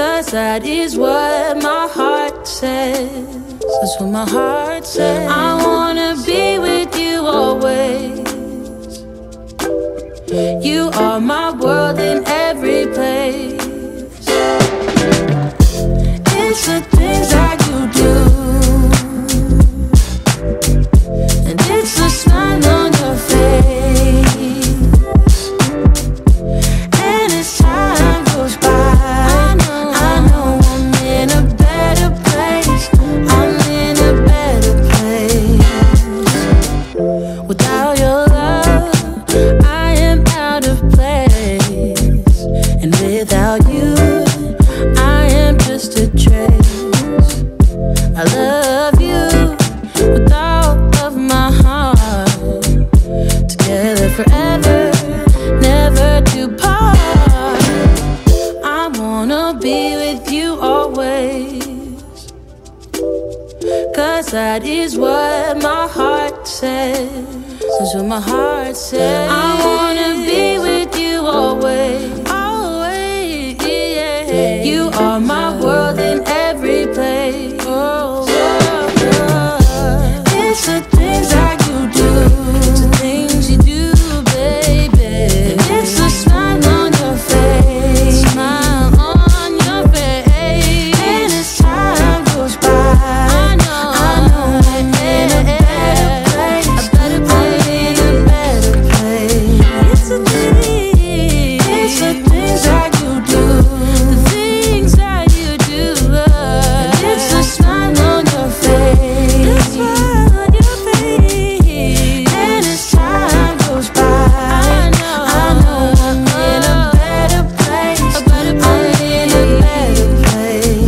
'cause that is what my heart says. That's what my heart says. I wanna be with you always. You are my world in every place. It's the things that you do, and it's the smile on your face. And as time goes by, I know I'm in a better place. I'm in a better place. Without your love, I am out of place. And without you, I am just a trace. I love you with all of my heart. Together forever, never to part. I wanna be with you always, 'cause that is what my heart says. That's what my heart says. I wanna be with you always. Always, yeah. You are my world in every place. Oh, it's the things that you do. It's the things you do, baby. And it's the smile on your face. Smile on your face. And as time goes by, I know I'm in a better place. I'm in a better place. It's the things that you do. The things that you do. And it's the smile on your face. The smile on your face. And as time goes by, I know I'm in a better place. I'm in a better place.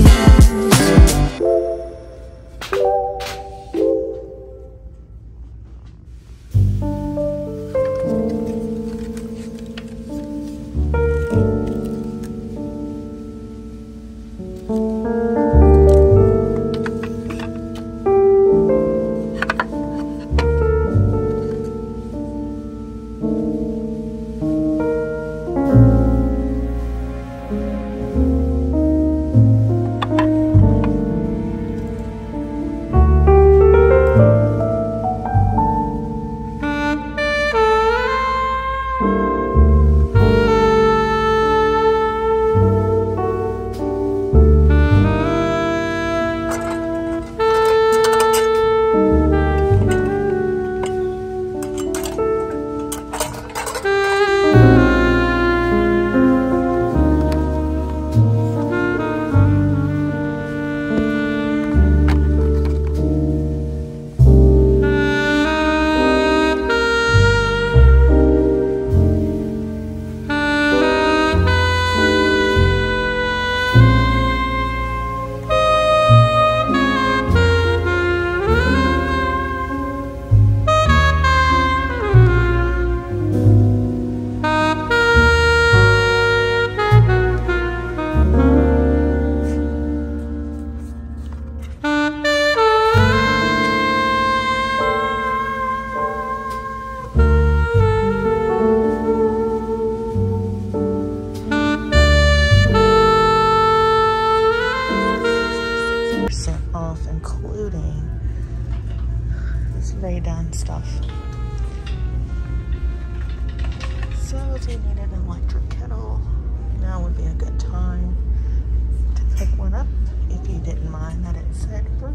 Off, including this Raydon stuff. So if you need an electric kettle, now would be a good time to pick one up if you didn't mind that it said brew.